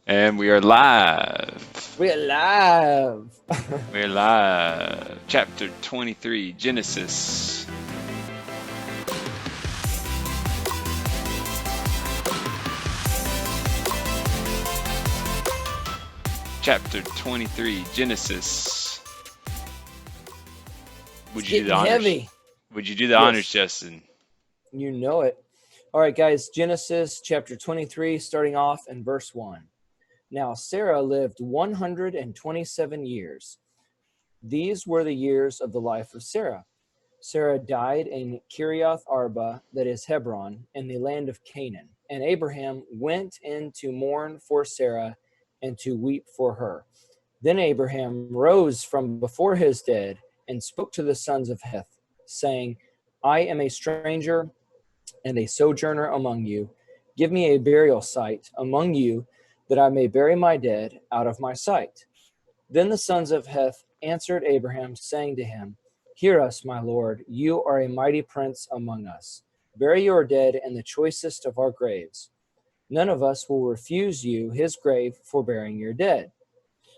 And we are live. We're live. We're live. Chapter 23, Genesis. Chapter 23, Genesis. It's Would you do getting the honors? heavy. Would you do the honors, Yes, Justin? you know it. All right, guys, Genesis chapter 23, starting off in verse 1. Now, Sarah lived 127 years. These were the years of the life of Sarah. Sarah died in Kiriath Arba, that is Hebron, in the land of Canaan. And Abraham went in to mourn for Sarah and to weep for her. Then Abraham rose from before his dead and spoke to the sons of Heth, saying, I am a stranger and a sojourner among you. Give me a burial site among you, that I may bury my dead out of my sight. Then the sons of Heth answered Abraham, saying to him, Hear us, my lord, you are a mighty prince among us. Bury your dead in the choicest of our graves. None of us will refuse you his grave for burying your dead.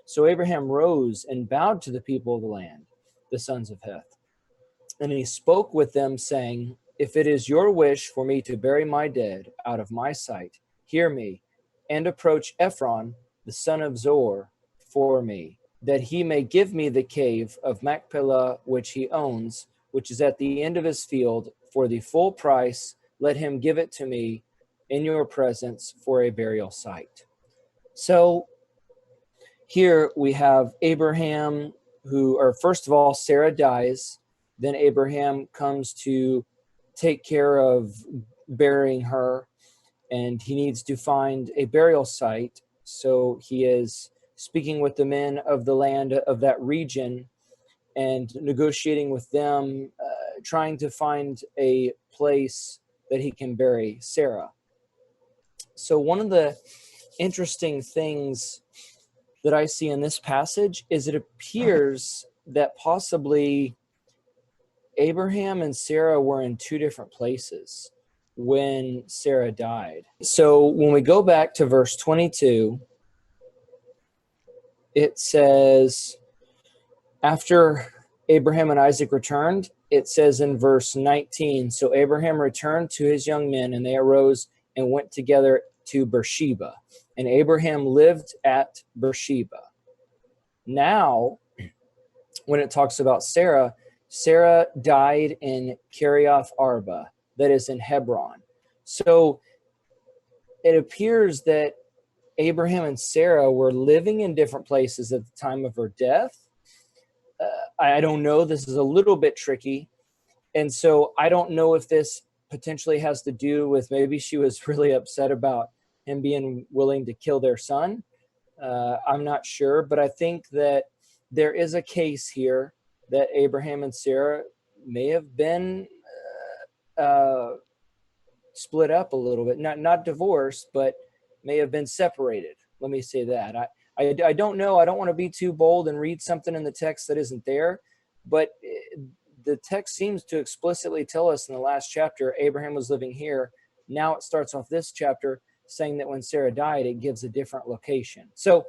So Abraham rose and bowed to the people of the land, the sons of Heth. And he spoke with them, saying, If it is your wish for me to bury my dead out of my sight, hear me, and approach Ephron, the son of Zohar, for me, that he may give me the cave of Machpelah which he owns, which is at the end of his field, for the full price. Let him give it to me in your presence for a burial site. So here we have Abraham, first of all, Sarah dies. Then Abraham comes to take care of burying her, and he needs to find a burial site. So he is speaking with the men of the land of that region and negotiating with them, trying to find a place that he can bury Sarah. So one of the interesting things that I see in this passage is it appears that possibly Abraham and Sarah were in two different places when Sarah died. So when we go back to verse 22, it says, after Abraham and Isaac returned, it says in verse 19, so Abraham returned to his young men, and they arose and went together to Beersheba. And Abraham lived at Beersheba. Now, when it talks about Sarah, Sarah died in Kiriath Arba, that is in Hebron. So it appears that Abraham and Sarah were living in different places at the time of her death. I don't know. This is a little bit tricky. And so I don't know if this potentially has to do with maybe she was really upset about him being willing to kill their son. I'm not sure, but I think that there is a case here that Abraham and Sarah may have been split up a little bit, not divorced, but may have been separated. Let me say that. I don't know. I don't want to be too bold and read something in the text that isn't there, but the text seems to explicitly tell us in the last chapter, Abraham was living here. Now it starts off this chapter saying that when Sarah died, it gives a different location. So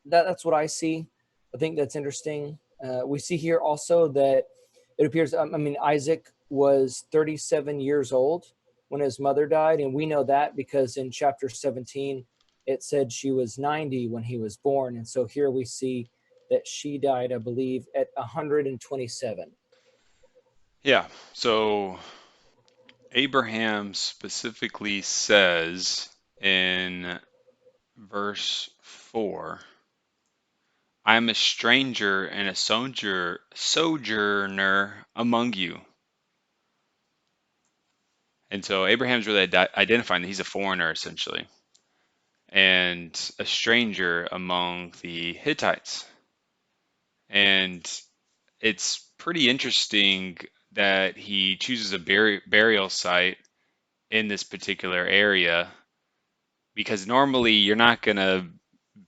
that's what I see. I think that's interesting. We see here also that it appears, Isaac was 37 years old when his mother died, and we know that because in chapter 17, it said she was 90 when he was born. And so here we see that she died, I believe, at 127. Yeah, so Abraham specifically says in verse 4, I am a stranger and a sojourner among you. And so Abraham's really identifying that he's a foreigner, essentially, and a stranger among the Hittites. And it's pretty interesting that he chooses a burial site in this particular area, because normally you're not going to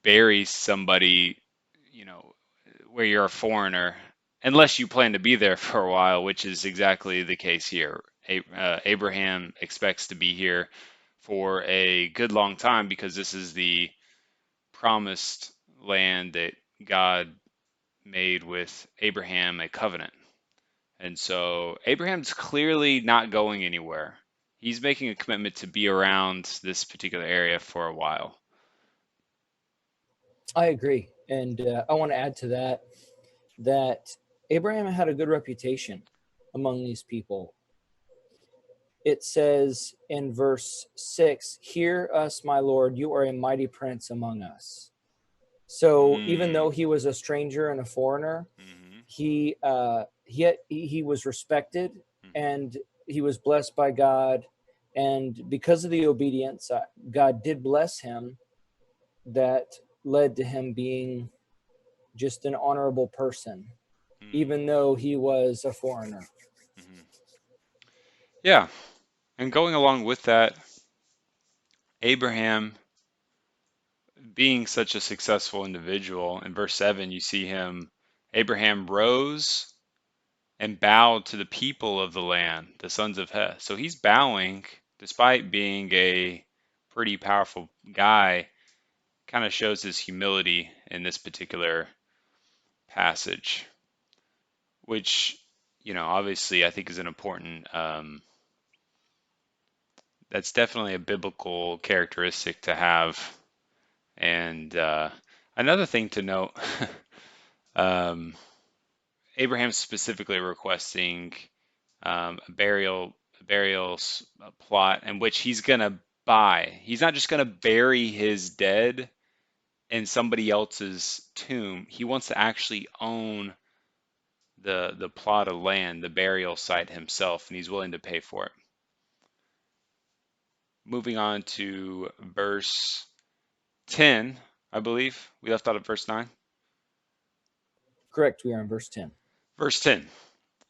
bury somebody, you know, where you're a foreigner, unless you plan to be there for a while, which is exactly the case here. Abraham expects to be here for a good long time because this is the promised land that God made with Abraham a covenant. And so Abraham's clearly not going anywhere. He's making a commitment to be around this particular area for a while. I agree. And I want to add to that Abraham had a good reputation among these people. It says in verse 6, "Hear us, my Lord, you are a mighty prince among us." So even Mm, though he was a stranger and a foreigner, hmm he was respected, hmm and he was blessed by God. And because of the obedience, God did bless him. That led to him being just an honorable person, hmm even though he was a foreigner. hmm Yeah, and going along with that, Abraham being such a successful individual, in verse 7, you see him, Abraham rose and bowed to the people of the land, the sons of Heth. So he's bowing despite being a pretty powerful guy, kind of shows his humility in this particular passage, which, obviously I think is an important, that's definitely a biblical characteristic to have. And another thing to note, um, Abraham specifically requesting a burial plot in which he's gonna buy. He's not just gonna bury his dead in somebody else's tomb. He wants to actually own the plot of land, the burial site himself, and he's willing to pay for it. Moving on to verse 10, I believe. We left out at verse 9. Correct. We are in verse 10. Verse 10.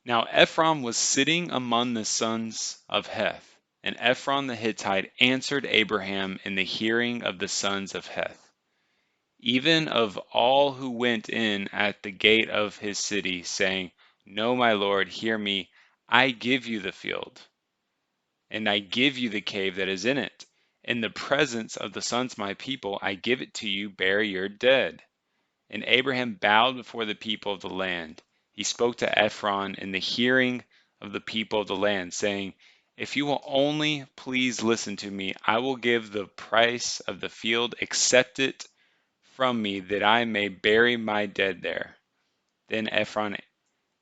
Now Ephron was sitting among the sons of Heth, and Ephron the Hittite answered Abraham in the hearing of the sons of Heth, even of all who went in at the gate of his city, saying, No, my lord, hear me. I give you the field, and I give you the cave that is in it. In the presence of the sons of my people, I give it to you, bury your dead. And Abraham bowed before the people of the land. He spoke to Ephron in the hearing of the people of the land, saying, If you will only please listen to me, I will give the price of the field, accept it from me, that I may bury my dead there. Then Ephron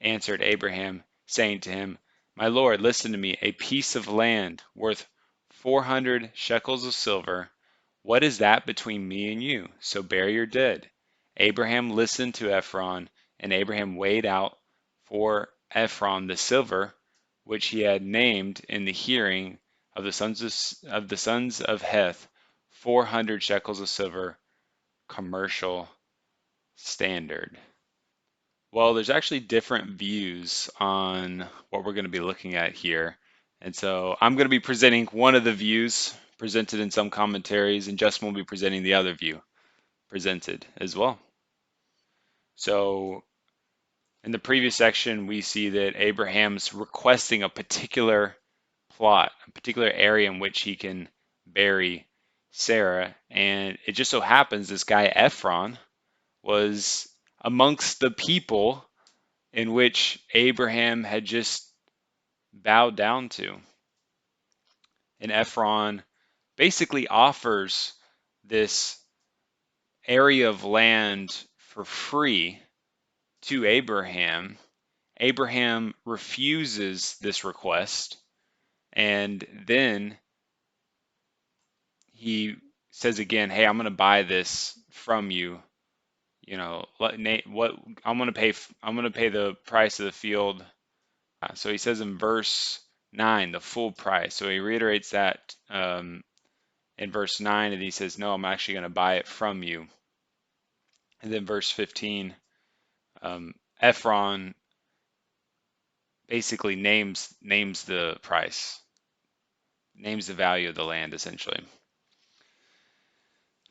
answered Abraham, saying to him, My lord, listen to me, a piece of land worth 400 shekels of silver. What is that between me and you? So bury your dead. Abraham listened to Ephron, and Abraham weighed out for Ephron the silver which he had named in the hearing of the sons of Heth, 400 shekels of silver, commercial standard. Well, there's actually different views on what we're going to be looking at here. And so I'm going to be presenting one of the views presented in some commentaries, and Justin will be presenting the other view presented as well. So in the previous section, we see that Abraham's requesting a particular plot, a particular area in which he can bury Sarah. And it just so happens this guy Ephron was amongst the people in which Abraham had just bowed down to. And Ephron basically offers this area of land for free to Abraham. Abraham refuses this request, and then he says again, "Hey, I'm going to buy this from you. What I'm going to pay the price of the field." So he says in verse 9, the full price. So he reiterates that in verse 9, and he says, No, I'm actually going to buy it from you. And then verse 15, Ephron basically names the price, names the value of the land essentially.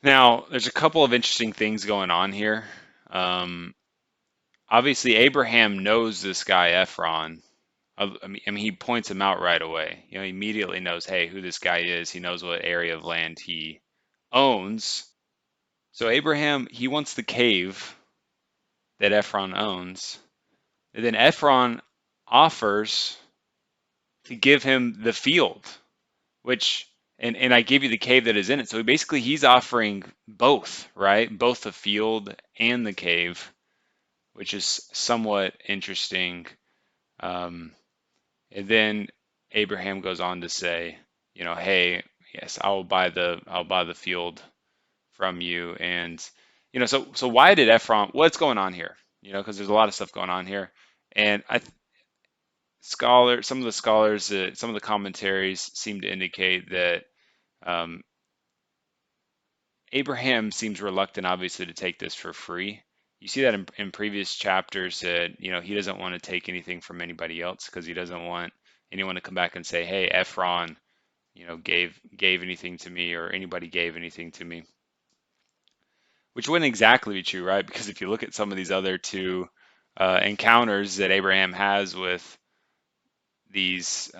Now, there's a couple of interesting things going on here. Um, Obviously, Abraham knows this guy Ephron. I mean, he points him out right away. He immediately knows, hey, who this guy is. He knows what area of land he owns. So Abraham, he wants the cave that Ephron owns. And then Ephron offers to give him the field, which and I give you the cave that is in it. So basically he's offering both, right? Both the field and the cave, which is somewhat interesting. Um, and then Abraham goes on to say, hey, yes, I'll buy the field from you. And so why did Ephron, what's going on here? Because there's a lot of stuff going on here. And some of the scholars, some of the commentaries seem to indicate that um, Abraham seems reluctant, obviously, to take this for free. You see that in previous chapters that he doesn't want to take anything from anybody else because he doesn't want anyone to come back and say, "Hey, Ephron, gave anything to me, or anybody gave anything to me," which wouldn't exactly be true, right? Because if you look at some of these other two encounters that Abraham has with these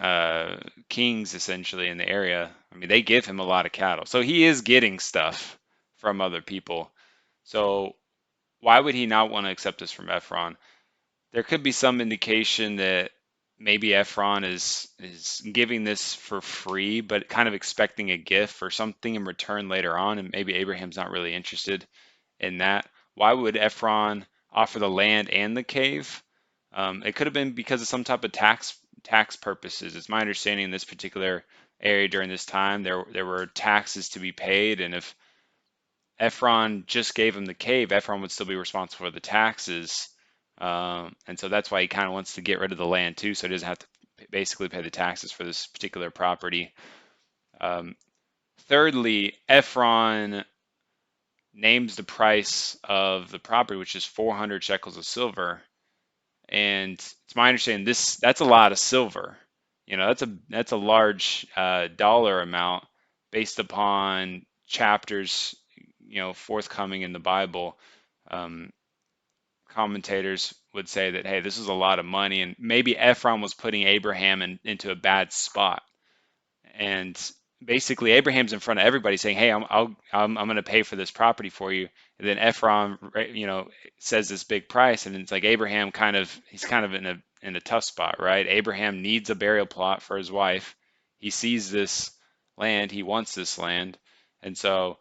kings essentially in the area, I mean, they give him a lot of cattle. So he is getting stuff from other people. So why would he not want to accept this from Ephron? There could be some indication that maybe Ephron is giving this for free, but kind of expecting a gift or something in return later on, and maybe Abraham's not really interested in that. Why would Ephron offer the land and the cave? It could have been because of some type of tax purposes. It's my understanding in this particular area during this time there were taxes to be paid, and if Ephron just gave him the cave, Ephron would still be responsible for the taxes. And so that's why he kind of wants to get rid of the land too, so he doesn't have to basically pay the taxes for this particular property. Um, Thirdly, Ephron names the price of the property, which is 400 shekels of silver. And it's my understanding that's a lot of silver. That's a large dollar amount based upon chapters forthcoming in the Bible. Um, Commentators would say that, hey, this is a lot of money, and maybe Ephron was putting Abraham into a bad spot. And basically, Abraham's in front of everybody saying, "Hey, I'm going to pay for this property for you." And then Ephron, right, says this big price, and it's like Abraham he's kind of in a tough spot, right? Abraham needs a burial plot for his wife. He sees this land, he wants this land, and so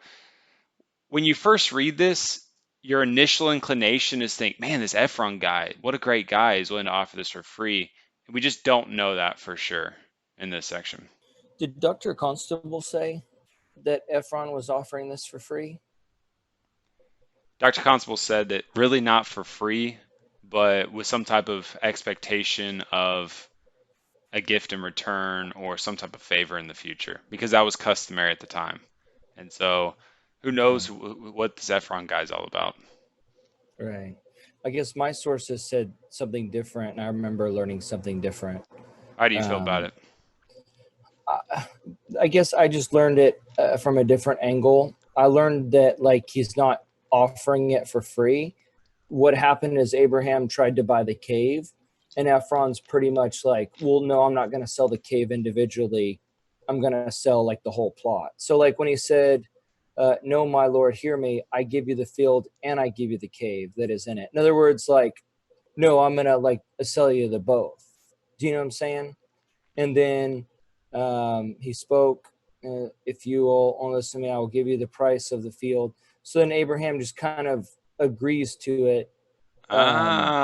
when you first read this, your initial inclination is think, "Man, this Ephron guy, what a great guy! He's willing to offer this for free." And we just don't know that for sure in this section. Did Dr. Constable say that Ephron was offering this for free? Dr. Constable said that really not for free, but with some type of expectation of a gift in return or some type of favor in the future, because that was customary at the time. And so, who knows Okay. what this Ephron guy's all about? Right. I guess my sources said something different, and I remember learning something different. How do you feel about Um, it? I, I guess I just learned it from a different angle. I learned that like he's not offering it for free. What happened is Abraham tried to buy the cave, and Ephron's pretty much like, well, no, I'm not going to sell the cave individually. I'm going to sell like the whole plot. So like when he said, no, my Lord, hear me, I give you the field and I give you the cave that is in it. In other words, like, no, I'm going to like sell you the both. Do you know what I'm saying? And then he spoke, if you will only listen to me, I will give you the price of the field. So then Abraham just kind of agrees to it. Um,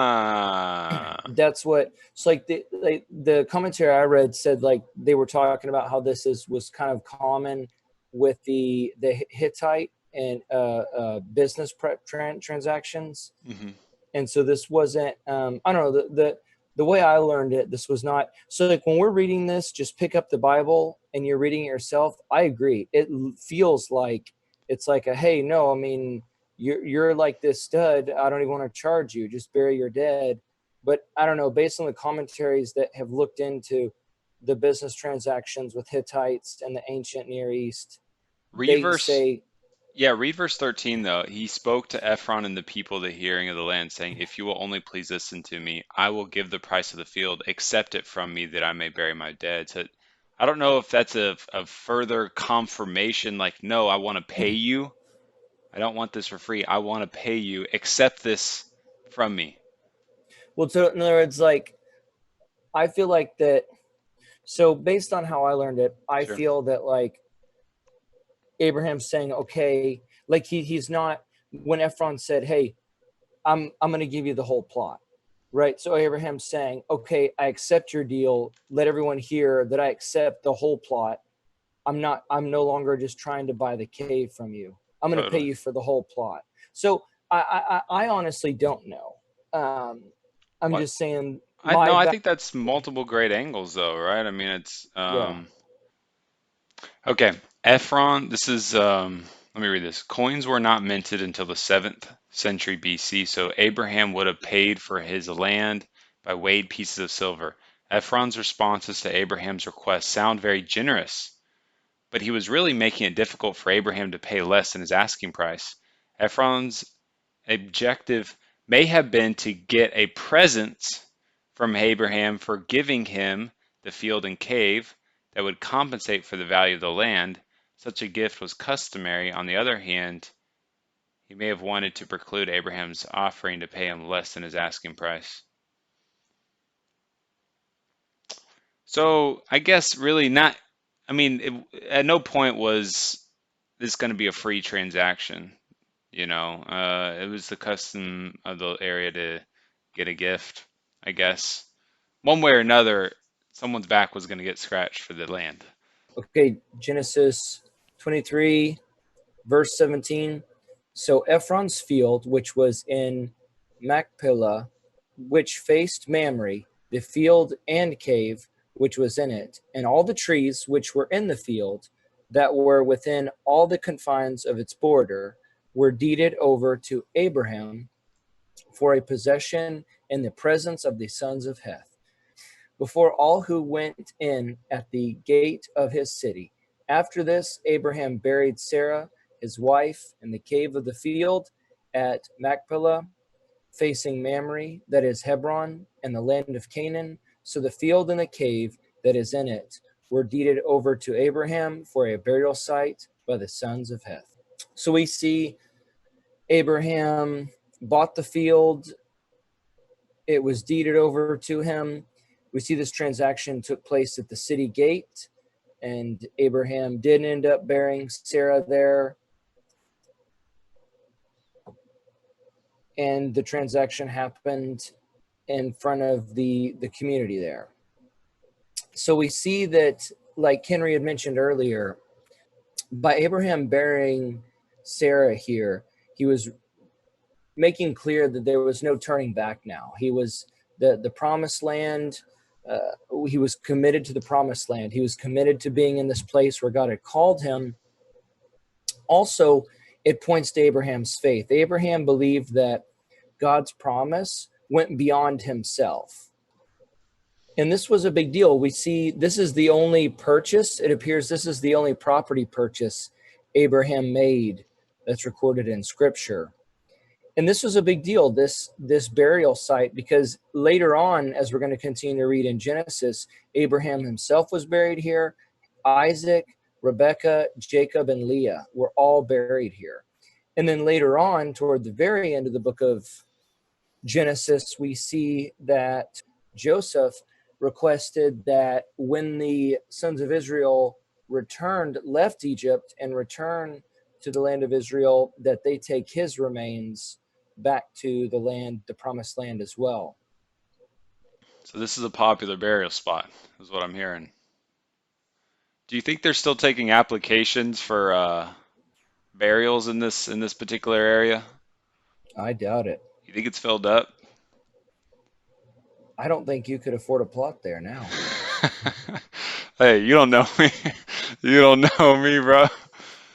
Ah, that's what it's like. The commentary I read said like they were talking about how this was kind of common with the Hittite and business transactions, hmm. and so this wasn't I don't know the way I learned it, this was not so like when we're reading this, just pick up the Bible and you're reading it yourself. I agree, it feels like it's like a, hey, no, I mean, you're like this stud, I don't even want to charge you, just bury your dead. But I don't know, based on the commentaries that have looked into the business transactions with Hittites and the ancient Near East, they Reverse. say Yeah, read verse 13 though. He spoke to Ephron and the people of the hearing of the land, saying, if you will only please listen to me, I will give the price of the field, accept it from me that I may bury my dead. So I don't know if that's a further confirmation, like, no, I want to pay you. I don't want this for free. I want to pay you. Accept this from me. Well, so in other words, like I feel like that. So based on how I learned it, I Sure. feel that like Abraham's saying, okay, like he's not when Ephron said, hey, I'm going to give you the whole plot, right? So Abraham's saying, okay, I accept your deal. Let everyone hear that I accept the whole plot. I'm no longer just trying to buy the cave from you. I'm going to pay Totally. you for the whole plot. So I honestly don't know. Um, I'm What? just saying I my no, I back. think that's multiple great angles though, right? I mean, it's Yeah. okay. Ephron, this is let me read this. Coins were not minted until the 7th century BC, so Abraham would have paid for his land by weighed pieces of silver. Ephron's responses to Abraham's request sound very generous, but he was really making it difficult for Abraham to pay less than his asking price. Ephron's objective may have been to get a present from Abraham for giving him the field and cave that would compensate for the value of the land. Such a gift was customary. On the other hand, he may have wanted to preclude Abraham's offering to pay him less than his asking price. So I guess really not. I mean, at no point was this going to be a free transaction. It was the custom of the area to get a gift, I guess. One way or another, someone's back was going to get scratched for the land. Okay, Genesis 23, verse 17. So Ephron's field, which was in Machpelah, which faced Mamre, the field and cave which was in it, and all the trees which were in the field that were within all the confines of its border, were deeded over to Abraham for a possession in the presence of the sons of Heth, before all who went in at the gate of his city. After this, Abraham buried Sarah, his wife, in the cave of the field at Machpelah, facing Mamre, that is Hebron, and the land of Canaan. So the field and the cave that is in it were deeded over to Abraham for a burial site by the sons of Heth. So we see Abraham bought the field, it was deeded over to him. We see this transaction took place at the city gate, and Abraham did end up burying Sarah there. And the transaction happened in front of the community there. So we see that, like Henry had mentioned earlier, by Abraham burying Sarah here, he was making clear that there was no turning back now. He was the promised land. He was committed to the promised land. He was committed to being in this place where God had called him. Also, it points to Abraham's faith. Abraham believed that God's promise went beyond himself. And this was a big deal. We see this is the only purchase, it appears this is the only property purchase Abraham made that's recorded in scripture. And this was a big deal, this burial site, because later on, as we're going to continue to read in Genesis, Abraham himself was buried here. Isaac, Rebekah, Jacob, and Leah were all buried here. And then later on, toward the very end of the book of Genesis, we see that Joseph requested that when the sons of Israel left Egypt and returned to the land of Israel, that they take his remains back to the land, the promised land as well. So this is a popular burial spot, is what I'm hearing. Do you think they're still taking applications for burials in this particular area? I doubt it. You think it's filled up? I don't think you could afford a plot there now. Hey, you don't know me. You don't know me, bro.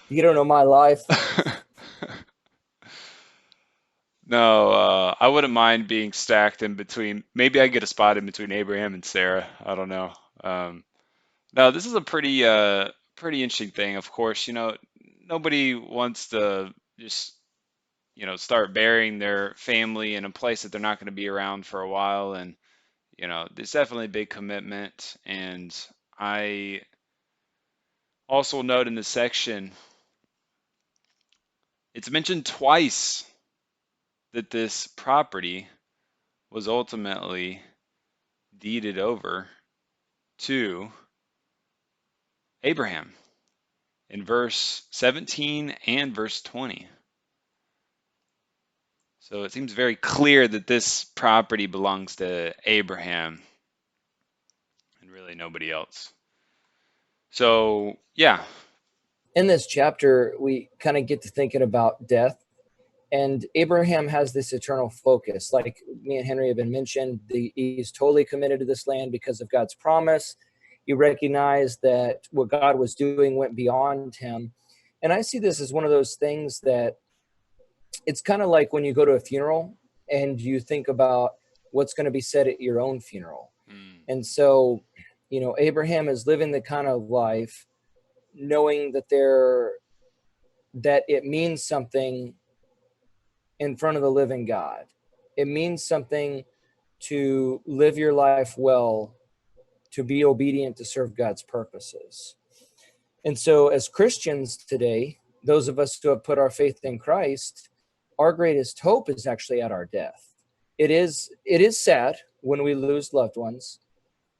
You don't know my life. No, I wouldn't mind being stacked in between. Maybe I get a spot in between Abraham and Sarah. I don't know. No, this is a pretty interesting thing. Of course, nobody wants to just, start burying their family in a place that they're not going to be around for a while. And, there's definitely a big commitment. And I also note in this section, it's mentioned twice that this property was ultimately deeded over to Abraham in verse 17 and verse 20. So it seems very clear that this property belongs to Abraham and really nobody else. So, yeah. In this chapter, we kind of get to thinking about death. And Abraham has this eternal focus. Like me and Henry have been mentioned, he's totally committed to this land because of God's promise. He recognized that what God was doing went beyond him. And I see this as one of those things that it's kind of like when you go to a funeral and you think about what's going to be said at your own funeral. Mm, And so, Abraham is living the kind of life knowing that it means something in front of the living God. It means something to live your life well, to be obedient, to serve God's purposes. And so, as Christians today, those of us who have put our faith in Christ, our greatest hope is actually at our death. It is sad when we lose loved ones,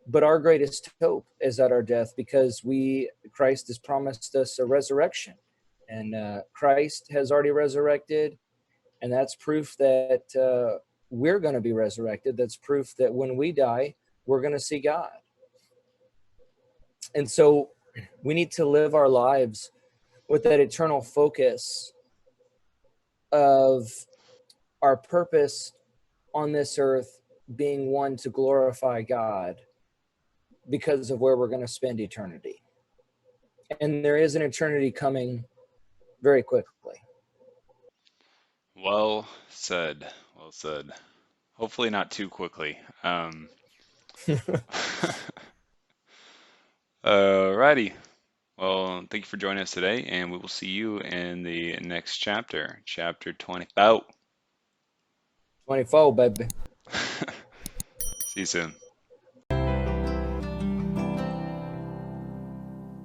but our greatest hope is at our death because Christ has promised us a resurrection, and Christ has already resurrected, and that's proof that we're going to be resurrected. That's proof that when we die, we're going to see God. And so we need to live our lives with that eternal focus of our purpose on this earth being one to glorify God because of where we're going to spend eternity. And there is an eternity coming very quickly. well said. Well said. Hopefully not too quickly. Alrighty. Well, thank you for joining us today, and we will see you in the next chapter, chapter 20. Oh, 24, baby. see you soon.